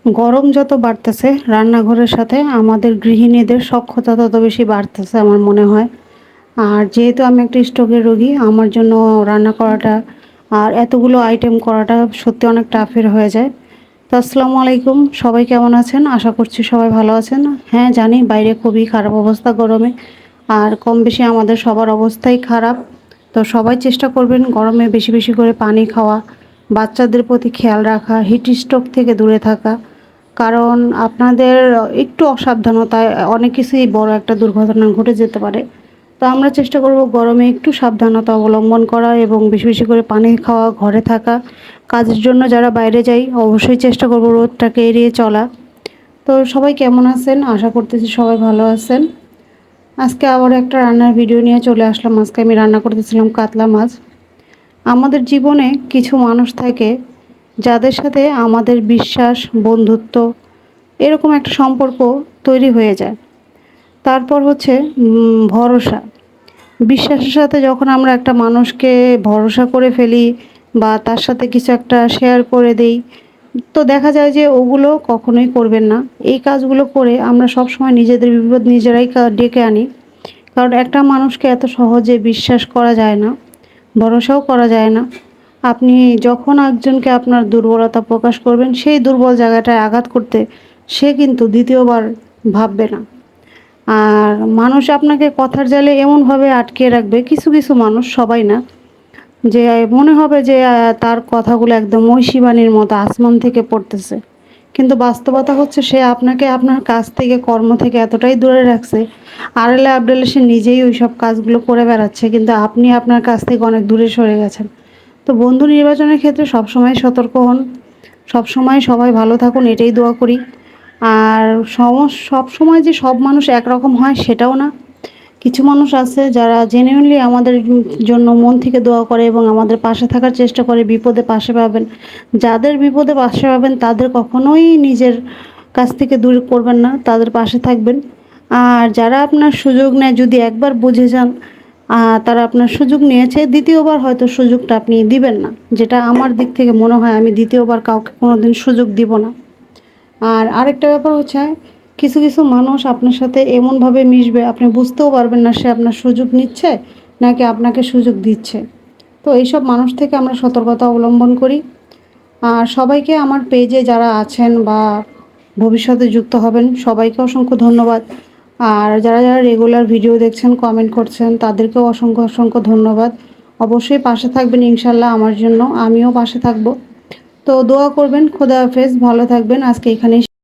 গরম যত বাড়তেছে রান্নাঘরের সাথে আমাদের গৃহিণীদের সখ্যতা তত বেশি বাড়তেছে আমার মনে হয়। আর যেহেতু আমি একটা স্ট্রোকের রোগী, আমার জন্য রান্না করাটা আর এতগুলো আইটেম করাটা সত্যি অনেক টাফের হয়ে যায়। তো আসসালামু আলাইকুম, সবাই কেমন আছেন? আশা করছি সবাই ভালো আছেন। হ্যাঁ, জানি বাইরে খুবই খারাপ অবস্থা গরমে, আর কম বেশি আমাদের সবার অবস্থাই খারাপ। তো সবাই চেষ্টা করবেন গরমে বেশি বেশি করে পানি খাওয়া, বাচ্চাদের প্রতি খেয়াল রাখা, হিট স্ট্রোক থেকে দূরে থাকা। কারণ আপনাদের একটু অসাবধানতায় অনেক কিছুই বড় একটা দুর্ঘটনা ঘটে যেতে পারে। তো আমরা চেষ্টা করব গরমে একটু সাবধানতা অবলম্বন করা এবং বেশি বেশি করে পানি খাওয়া, ঘরে থাকা। কাজের জন্য যারা বাইরে যাই অবশ্যই চেষ্টা করব রোদটাকে এড়িয়ে চলা। তো সবাই কেমন আছেন? আশা করতেছি সবাই ভালো আছেন। আজকে আবার একটা রান্নার ভিডিও নিয়ে চলে আসলাম। আজকে আমি রান্না করতেছিলাম কাতলা মাছ। আমাদের জীবনে কিছু মানুষ থাকে যাদের সাথে আমাদের বিশ্বাস, বন্ধুত্ব এরকম একটা সম্পর্ক তৈরি হয়ে যায়। তারপর হচ্ছে ভরসা। বিশ্বাসের সাথে যখন আমরা একটা মানুষকে ভরসা করে ফেলি বা তার সাথে কিছু একটা শেয়ার করে দেই, তো দেখা যায় যে ওগুলো কখনোই করবেন না। এই কাজগুলো করে আমরা সবসময় নিজেদের বিপদ নিজেরাই ডেকে আনি। কারণ একটা মানুষকে এত সহজে বিশ্বাস করা যায় না, ভরসাও করা যায় না। আপনি যখন একজনকে আপনার দুর্বলতা প্রকাশ করবেন, সেই দুর্বল জায়গাটায় আঘাত করতে সে কিন্তু দ্বিতীয়বার ভাববে না। আর মানুষ আপনাকে কথার জালে এমনভাবে আটকে রাখবে, কিছু কিছু মানুষ, সবাই না, যে মনে হবে যে তার কথাগুলো একদম ঐশী বাণীর মতো আসমান থেকে পড়তেছে। কিন্তু বাস্তবতা হচ্ছে সে আপনাকে আপনার কাজ থেকে, কর্ম থেকে এতটাই দূরে রাখছে, আড়ালে আবডালে সে নিজেই ওই সব কাজগুলো করে বেড়াচ্ছে, কিন্তু আপনি আপনার কাছ থেকে অনেক দূরে সরে গেছেন। তো বন্ধু নির্বাচনের ক্ষেত্রে সবসময় সতর্ক হন, সবসময় সবাই ভালো থাকুন, এটাই দোয়া করি। আর সব সময় যে সব মানুষ একরকম হয় সেটাও না। কিছু মানুষ আছে যারা জেনুইনলি আমাদের জন্য মন থেকে দোয়া করে এবং আমাদের পাশে থাকার চেষ্টা করে। বিপদে পাশে পাবেন, যাদের বিপদে পাশে পাবেন তাদের কখনোই নিজের কাছ থেকে দূর করবেন না, তাদের পাশে থাকবেন। আর যারা আপনার সুযোগ নেয়, যদি একবার বুঝে যান তারা আপনার সুযোগ নিয়েছে, দ্বিতীয়বার হয়তো সুযোগটা আপনি দিবেন না। যেটা আমার দিক থেকে মনে হয়, আমি দ্বিতীয়বার কাউকে কোনোদিন সুযোগ দিব না। আর আরেকটা ব্যাপার হচ্ছে, কিছু কিছু মানুষ আপনার সাথে এমনভাবে মিশবে আপনি বুঝতেও পারবেন না সে আপনার সুযোগ নিচ্ছে নাকি আপনাকে সুযোগ দিচ্ছে। তো এইসব মানুষ থেকে আমরা সতর্কতা অবলম্বন করি। আর সবাইকে, আমার পেজে যারা আছেন বা ভবিষ্যতে যুক্ত হবেন, সবাইকে অসংখ্য ধন্যবাদ। আর যারা যারা রেগুলার ভিডিও দেখছেন, কমেন্ট করছেন, তাদেরকেও অসংখ্য অসংখ্য ধন্যবাদ। অবশ্যই পাশে থাকবেন ইনশাল্লাহ আমার জন্য, আমিও পাশে থাকব। তো দোয়া করবেন। খোদা হাফেজ, ভালো থাকবেন। আজকে এখানেই